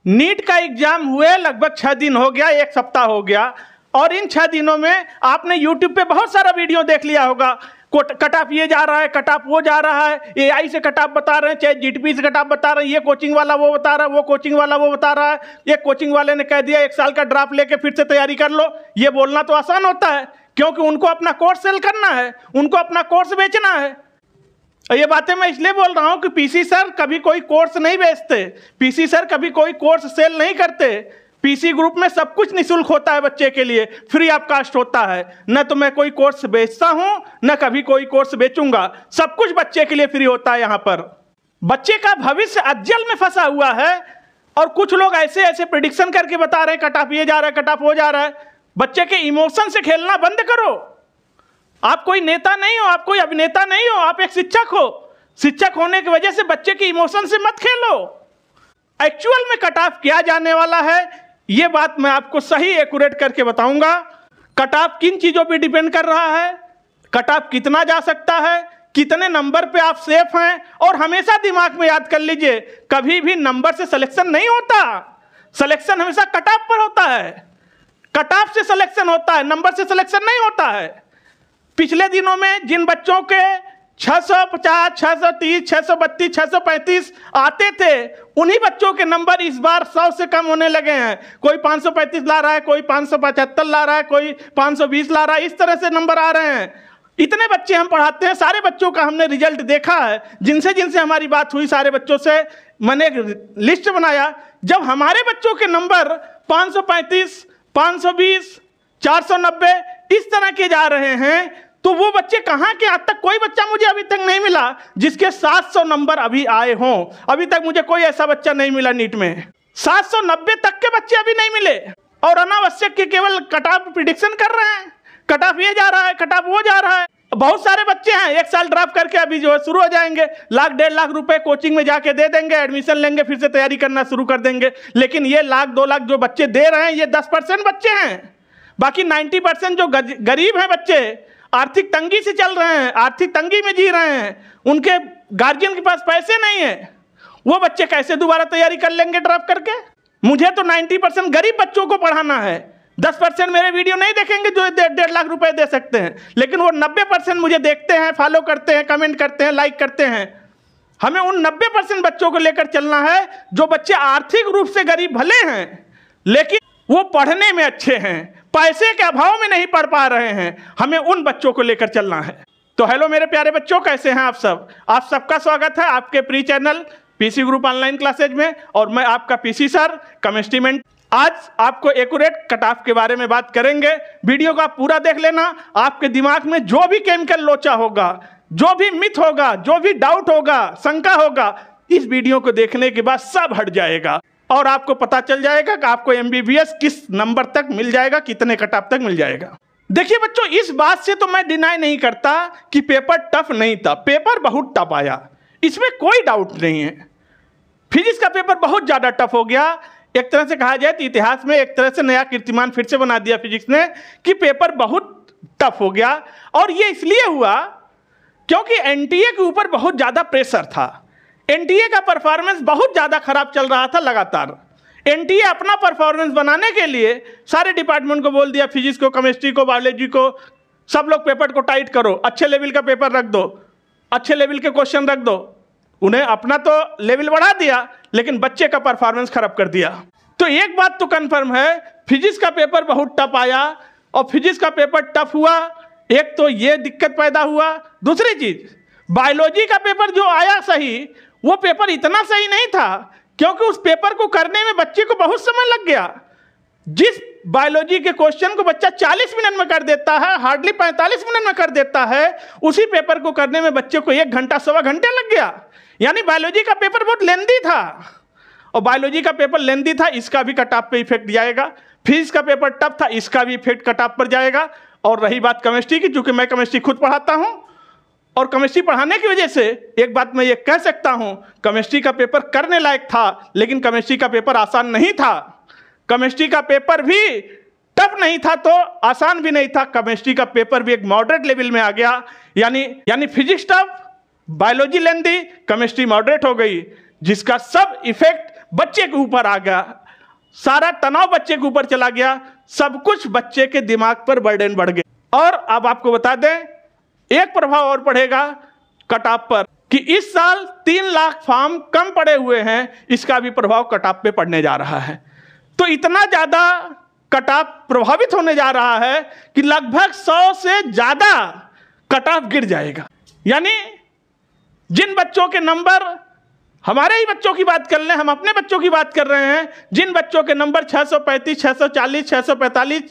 NEET का exam हुए लगभग 6 दिन हो गया, 1 सप्ताह हो गया, और इन 6 दिनों में आपने यूट्यूब पे बहुत सारा वीडियो देख लिया होगा। कट ऑफ ये जा रहा है, कट ऑफ वो जा रहा है, AI से कट ऑफ बता रहे हैं, चाहे GTP से कट ऑफ बता रहे हैं, ये कोचिंग वाला वो बता रहा है, वो कोचिंग वाला वो बता रहा है, ये कोचिंग वाले ने कह दिया 1 साल का ड्रॉप लेके फिर से तैयारी कर लो। ये बोलना तो आसान होता है, क्योंकि उनको अपना कोर्स सेल करना है, उनको अपना कोर्स बेचना है। और ये बातें मैं इसलिए बोल रहा हूं कि PC सर कभी कोई कोर्स नहीं बेचते, PC सर कभी कोई कोर्स सेल नहीं करते। PC ग्रुप में सब कुछ निःशुल्क होता है, बच्चे के लिए फ्री ऑफ कास्ट होता है। न तो मैं कोई कोर्स बेचता हूं, न कभी कोई कोर्स बेचूंगा, सब कुछ बच्चे के लिए फ्री होता है। यहाँ पर बच्चे का भविष्य अज्जल में फंसा हुआ है, और कुछ लोग ऐसे ऐसे प्रिडिक्शन करके बता रहे हैं कट ऑफ ये जा रहा है, कट ऑफ वो जा रहा है। बच्चे के इमोशन से खेलना बंद करो। आप कोई नेता नहीं हो, आप कोई अभिनेता नहीं हो, आप एक शिक्षक हो। शिक्षक होने की वजह से बच्चे के इमोशन से मत खेलो। एक्चुअल में कट ऑफ किया जाने वाला है, ये बात मैं आपको सही एक्यूरेट करके बताऊंगा। कट ऑफ किन चीजों पे डिपेंड कर रहा है, कट ऑफ कितना जा सकता है, कितने नंबर पे आप सेफ हैं। और हमेशा दिमाग में याद कर लीजिए, कभी भी नंबर से सिलेक्शन नहीं होता, सिलेक्शन हमेशा कट ऑफ पर होता है। कट ऑफ से सिलेक्शन होता है, नंबर से सिलेक्शन नहीं होता है। पिछले दिनों में जिन बच्चों के 650, 630, 632, 635 आते थे, उन्हीं बच्चों के नंबर इस बार 100 से कम होने लगे हैं। कोई 535 ला रहा है, कोई 575 ला रहा है, कोई 520 ला रहा है, इस तरह से नंबर आ रहे हैं। इतने बच्चे हम पढ़ाते हैं, सारे बच्चों का हमने रिजल्ट देखा है। जिनसे जिनसे हमारी बात हुई, सारे बच्चों से मैंने एक लिस्ट बनाया। जब हमारे बच्चों के नंबर 535, 520, 490 इस तरह के जा रहे हैं, तो वो बच्चे कहाँ के? आज तक कोई बच्चा मुझे अभी तक नहीं मिला जिसके 700 नंबर अभी आए हों। अभी तक मुझे कोई ऐसा बच्चा नहीं मिला नीट में। 790 तक के बच्चे अभी नहीं मिले, और अनावश्यक के केवल कट ऑफ प्रिडिक्शन कर रहे हैं, कट ऑफ ये जा रहा है, कट ऑफ वो जा रहा है। बहुत सारे बच्चे हैं 1 साल ड्रॉप करके अभी जो है शुरू हो जाएंगे, 1 लाख 1.5 लाख रुपए कोचिंग में जाके दे देंगे, एडमिशन लेंगे, फिर से तैयारी करना शुरू कर देंगे। लेकिन ये 1 लाख 2 लाख जो बच्चे दे रहे हैं, ये 10% बच्चे हैं। बाकी 90% जो गरीब हैं बच्चे, आर्थिक तंगी से चल रहे हैं, आर्थिक तंगी में जी रहे हैं, उनके गार्जियन के पास पैसे नहीं है, वो बच्चे कैसे दोबारा तैयारी कर लेंगे ड्रॉप करके? मुझे तो 90% गरीब बच्चों को पढ़ाना है। 10% मेरे वीडियो नहीं देखेंगे जो 1.5 लाख रुपए दे सकते हैं, लेकिन वो 90% मुझे देखते हैं, फॉलो करते हैं, कमेंट करते हैं, लाइक करते हैं। हमें उन 90% बच्चों को लेकर चलना है जो बच्चे आर्थिक रूप से गरीब भले हैं, लेकिन वो पढ़ने में अच्छे हैं, पैसे के अभाव में नहीं पढ़ पा रहे हैं। हमें उन बच्चों को लेकर चलना है। तो हेलो मेरे प्यारे बच्चों, कैसे हैं आप सब? आप सबका स्वागत है आपके pre channel PC group online classes में, और मैं आपका PC सर केमिस्ट्री में। आज आपको एक्यूरेट कट ऑफ के बारे में बात करेंगे। वीडियो का पूरा देख लेना। आपके दिमाग में जो भी केमिकल लोचा होगा, जो भी मिथ होगा, जो भी डाउट होगा, शंका होगा, इस वीडियो को देखने के बाद सब हट जाएगा, और आपको पता चल जाएगा कि आपको MBBS किस नंबर तक मिल जाएगा, कितने कट ऑफ तक मिल जाएगा। देखिए बच्चों, इस बात से तो मैं डिनाई नहीं करता कि पेपर टफ नहीं था। पेपर बहुत टफ आया, इसमें कोई डाउट नहीं है। फिजिक्स का पेपर बहुत ज़्यादा टफ हो गया। एक तरह से कहा जाए तो इतिहास में एक तरह से नया कीर्तिमान फिर से बना दिया फिजिक्स ने कि पेपर बहुत टफ हो गया। और ये इसलिए हुआ क्योंकि NTA के ऊपर बहुत ज़्यादा प्रेशर था। NTA का परफॉर्मेंस बहुत ज़्यादा खराब चल रहा था लगातार। NTA अपना परफॉर्मेंस बनाने के लिए सारे डिपार्टमेंट को बोल दिया, फिजिक्स को, केमिस्ट्री को, बायोलॉजी को, सब लोग पेपर को टाइट करो, अच्छे लेवल का पेपर रख दो, अच्छे लेवल के क्वेश्चन रख दो। उन्हें अपना तो लेवल बढ़ा दिया, लेकिन बच्चे का परफॉर्मेंस खराब कर दिया। तो एक बात तो कन्फर्म है, फिजिक्स का पेपर बहुत टफ आया। और फिजिक्स का पेपर टफ हुआ, एक तो ये दिक्कत पैदा हुआ। दूसरी चीज, बायोलॉजी का पेपर जो आया सही, वो पेपर इतना सही नहीं था, क्योंकि उस पेपर को करने में बच्चे को बहुत समय लग गया। जिस बायोलॉजी के क्वेश्चन को बच्चा 40 मिनट में कर देता है, हार्डली 45 मिनट में कर देता है, उसी पेपर को करने में बच्चे को 1 घंटा, सवा घंटे लग गया। यानी बायोलॉजी का पेपर बहुत लेंदी था, और बायोलॉजी का पेपर लेंदी था, इसका भी कट ऑफ पे इफेक्ट जाएगा। फिजिक्स का पेपर टफ था, इसका भी इफेक्ट कट ऑफ पर जाएगा। और रही बात केमिस्ट्री की, चूंकि मैं केमिस्ट्री खुद पढ़ाता हूं, और केमिस्ट्री पढ़ाने की वजह से एक बात मैं ये कह सकता हूं, केमिस्ट्री का पेपर करने लायक था, लेकिन केमिस्ट्री का पेपर आसान नहीं था। केमिस्ट्री का पेपर भी टफ नहीं था तो आसान भी नहीं था। केमिस्ट्री का पेपर भी एक मॉडरेट लेवल में आ गया। यानी फिजिक्स टफ, बायोलॉजी लेंदी, केमिस्ट्री मॉडरेट हो गई, जिसका सब इफेक्ट बच्चे के ऊपर आ गया, सारा तनाव बच्चे के ऊपर चला गया, सब कुछ बच्चे के दिमाग पर बर्डन बढ़ गया। और अब आपको बता दें, एक प्रभाव और पड़ेगा कट ऑफ पर कि इस साल 3 लाख फॉर्म कम पड़े हुए हैं, इसका भी प्रभाव कट ऑफ पे पड़ने जा रहा है। तो इतना ज़्यादा कट ऑफ प्रभावित होने जा रहा है कि लगभग 100 से ज़्यादा कट ऑफ गिर जाएगा। यानी जिन बच्चों के नंबर, हमारे ही बच्चों की बात कर लें, हम अपने बच्चों की बात कर रहे हैं, जिन बच्चों के नंबर 635, 640, 645,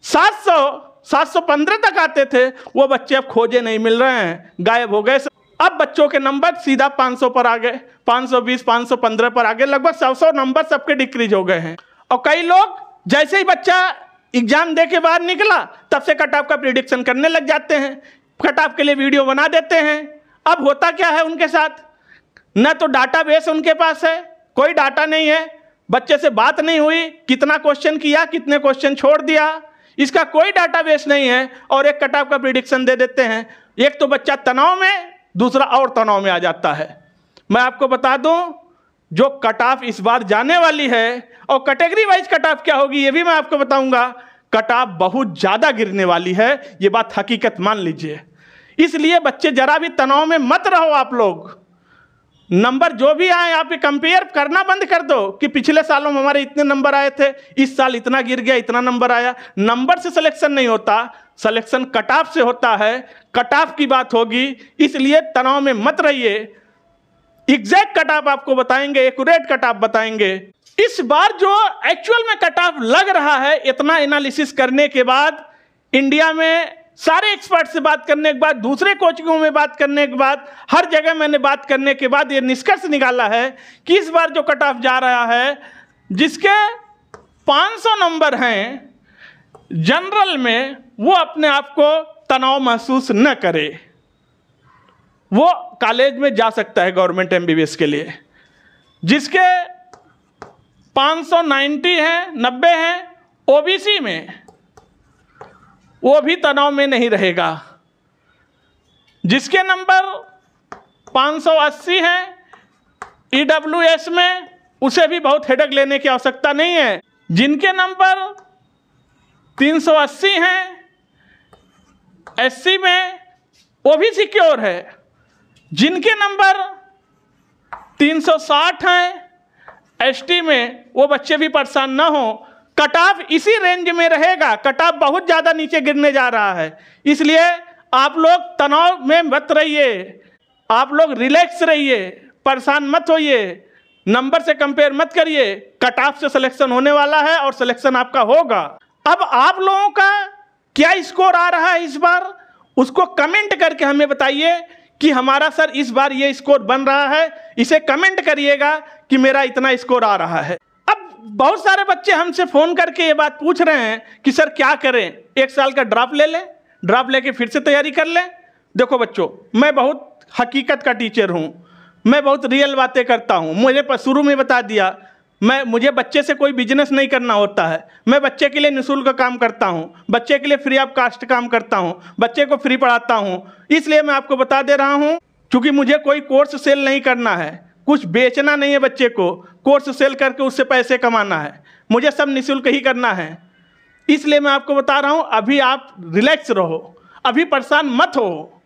700, 715 तक आते थे, वो बच्चे अब खोजे नहीं मिल रहे हैं, गायब हो गए। अब बच्चों के नंबर सीधा 500 पर आ गए, 520, 515 पर आ गए, लगभग 100 नंबर सबके डिक्रीज हो गए हैं। और कई लोग जैसे ही बच्चा एग्जाम दे के बाहर निकला तब से कट ऑफ का प्रिडिक्शन करने लग जाते हैं, कट ऑफ के लिए वीडियो बना देते हैं। अब होता क्या है उनके साथ, न तो डाटाबेस उनके पास है, कोई डाटा नहीं है, बच्चे से बात नहीं हुई, कितना क्वेश्चन किया, कितने क्वेश्चन छोड़ दिया, इसका कोई डाटाबेस नहीं है, और एक कट ऑफ का प्रिडिक्शन दे देते हैं। एक तो बच्चा तनाव में, दूसरा और तनाव में आ जाता है। मैं आपको बता दूं, जो कट ऑफ इस बार जाने वाली है और कैटेगरी वाइज कट ऑफ क्या होगी ये भी मैं आपको बताऊंगा। कट ऑफ बहुत ज़्यादा गिरने वाली है, ये बात हकीकत मान लीजिए। इसलिए बच्चे जरा भी तनाव में मत रहो। आप लोग नंबर जो भी आए, आप कंपेयर करना बंद कर दो कि पिछले सालों में हमारे इतने नंबर आए थे, इस साल इतना गिर गया, इतना नंबर आया। नंबर से सिलेक्शन नहीं होता, सिलेक्शन कट ऑफ से होता है, कट ऑफ की बात होगी। इसलिए तनाव में मत रहिए, एग्जैक्ट कट ऑफ आपको बताएंगे, एक्यूरेट कट ऑफ बताएंगे। इस बार जो एक्चुअल में कट ऑफ लग रहा है, इतना एनालिसिस करने के बाद, इंडिया में सारे एक्सपर्ट से बात करने के बाद, दूसरे कोचिंगों में बात करने के बाद, हर जगह मैंने बात करने के बाद ये निष्कर्ष निकाला है कि इस बार जो कट ऑफ जा रहा है, जिसके 500 नंबर हैं जनरल में, वो अपने आप को तनाव महसूस न करे, वो कॉलेज में जा सकता है गवर्नमेंट एमबीबीएस के लिए। जिसके 590 हैं, 90 हैं ओबीसी में, वो भी तनाव में नहीं रहेगा। जिसके नंबर 580 हैं ईडब्ल्यूएस में, उसे भी बहुत हेडेक लेने की आवश्यकता नहीं है। जिनके नंबर 380 हैं एससी में, वो भी सिक्योर है। जिनके नंबर 360 हैं एसटी में, वो बच्चे भी परेशान ना हो। कट ऑफ इसी रेंज में रहेगा, कट ऑफ बहुत ज़्यादा नीचे गिरने जा रहा है। इसलिए आप लोग तनाव में मत रहिए, आप लोग रिलैक्स रहिए, परेशान मत होइए, नंबर से कंपेयर मत करिए। कट ऑफ से सिलेक्शन होने वाला है और सिलेक्शन आपका होगा। अब आप लोगों का क्या स्कोर आ रहा है इस बार, उसको कमेंट करके हमें बताइए कि हमारा सर इस बार ये स्कोर बन रहा है। इसे कमेंट करिएगा कि मेरा इतना स्कोर आ रहा है। अब बहुत सारे बच्चे हमसे फ़ोन करके ये बात पूछ रहे हैं कि सर क्या करें, 1 साल का ड्रॉप ले लें, ड्रॉप लेके फिर से तैयारी कर लें। देखो बच्चों, मैं बहुत हकीकत का टीचर हूँ, मैं बहुत रियल बातें करता हूँ। मुझे शुरू में बता दिया, मुझे बच्चे से कोई बिजनेस नहीं करना होता है। मैं बच्चे के लिए निःशुल्क काम करता हूँ, बच्चे के लिए फ्री ऑफ कास्ट काम करता हूँ, बच्चे को फ्री पढ़ाता हूँ। इसलिए मैं आपको बता दे रहा हूँ, क्योंकि मुझे कोई कोर्स सेल नहीं करना है, कुछ बेचना नहीं है बच्चे को, कोर्स सेल करके उससे पैसे कमाना है। मुझे सब निःशुल्क ही करना है। इसलिए मैं आपको बता रहा हूँ, अभी आप रिलैक्स रहो, अभी परेशान मत हो,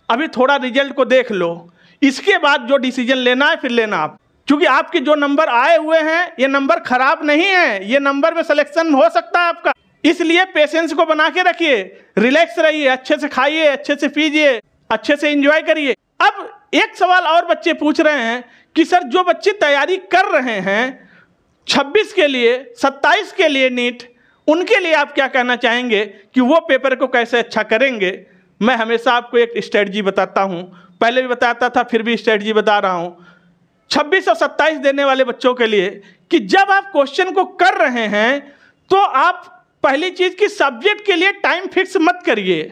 अभी थोड़ा रिजल्ट को देख लो, इसके बाद जो डिसीजन लेना है फिर लेना आप। क्योंकि आपके जो नंबर आए हुए हैं, ये नंबर खराब नहीं है, ये नंबर में सिलेक्शन हो सकता है आपका। इसलिए पेशेंस को बना के रखिए, रिलैक्स रहिए, अच्छे से खाइए, अच्छे से पीजिए, अच्छे से एंजॉय करिए। अब एक सवाल और बच्चे पूछ रहे हैं कि सर जो बच्चे तैयारी कर रहे हैं 26 के लिए, 27 के लिए नीट, उनके लिए आप क्या कहना चाहेंगे कि वो पेपर को कैसे अच्छा करेंगे। मैं हमेशा आपको एक स्ट्रेटजी बताता हूँ, पहले भी बताता था, फिर भी स्ट्रेटजी बता रहा हूँ 26 और 27 देने वाले बच्चों के लिए, कि जब आप क्वेश्चन को कर रहे हैं तो आप पहली चीज़ कि सब्जेक्ट के लिए टाइम फिक्स मत करिए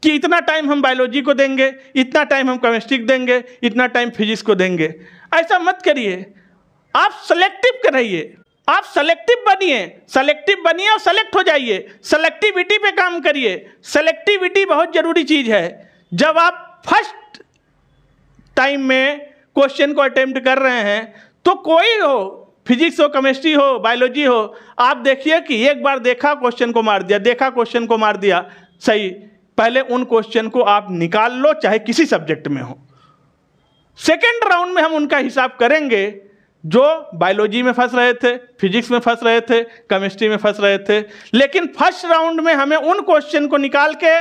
कि इतना टाइम हम बायोलॉजी को देंगे, इतना टाइम हम केमिस्ट्री को देंगे, इतना टाइम फिजिक्स को देंगे। ऐसा मत करिए, आप सेलेक्टिव कराइए, आप सेलेक्टिव बनिए और सेलेक्ट हो जाइए। सेलेक्टिविटी पे काम करिए, सेलेक्टिविटी बहुत ज़रूरी चीज़ है। जब आप फर्स्ट टाइम में क्वेश्चन को अटेम्प्ट कर रहे हैं तो कोई हो, फिजिक्स हो, केमिस्ट्री हो, बायोलॉजी हो, आप देखिए कि एक बार देखा क्वेश्चन को मार दिया, देखा क्वेश्चन को मार दिया, सही। पहले उन क्वेश्चन को आप निकाल लो, चाहे किसी सब्जेक्ट में हो। सेकेंड राउंड में हम उनका हिसाब करेंगे जो बायोलॉजी में फंस रहे थे, फिजिक्स में फंस रहे थे, केमिस्ट्री में फंस रहे थे। लेकिन फर्स्ट राउंड में हमें उन क्वेश्चन को निकाल के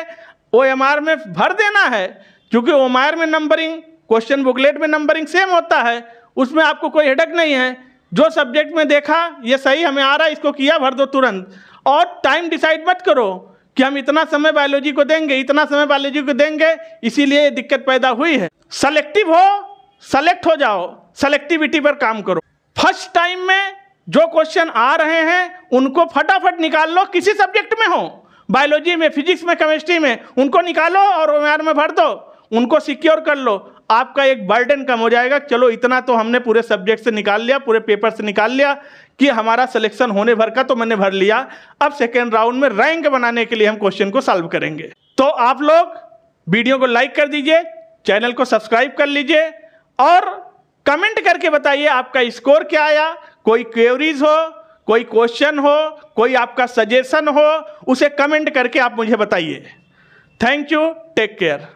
OMR में भर देना है, क्योंकि OMR में नंबरिंग, क्वेश्चन बुकलेट में नंबरिंग सेम होता है, उसमें आपको कोई हेडक नहीं है। जो सब्जेक्ट में देखा ये सही हमें आ रहा है, इसको किया, भर दो तुरंत। और टाइम डिसाइड मत करो कि हम इतना समय बायोलॉजी को देंगे, इतना समय बायोलॉजी को देंगे, इसीलिए ये दिक्कत पैदा हुई है। सेलेक्टिव हो, सेलेक्ट हो जाओ, सेलेक्टिविटी पर काम करो। फर्स्ट टाइम में जो क्वेश्चन आ रहे हैं उनको फटाफट निकाल लो, किसी सब्जेक्ट में हो, बायोलॉजी में, फिजिक्स में, केमिस्ट्री में, उनको निकालो और OMR में भर दो, उनको सिक्योर कर लो। आपका एक बर्डन कम हो जाएगा। चलो इतना तो हमने पूरे सब्जेक्ट से निकाल लिया, पूरे पेपर से निकाल लिया कि हमारा सिलेक्शन होने भर का तो मैंने भर लिया। अब सेकेंड राउंड में रैंक बनाने के लिए हम क्वेश्चन को सॉल्व करेंगे। तो आप लोग वीडियो को लाइक कर दीजिए, चैनल को सब्सक्राइब कर लीजिए और कमेंट करके बताइए आपका स्कोर क्या आया। कोई क्वेरीज हो, कोई क्वेश्चन हो, कोई आपका सजेशन हो, उसे कमेंट करके आप मुझे बताइए। Thank you, take care.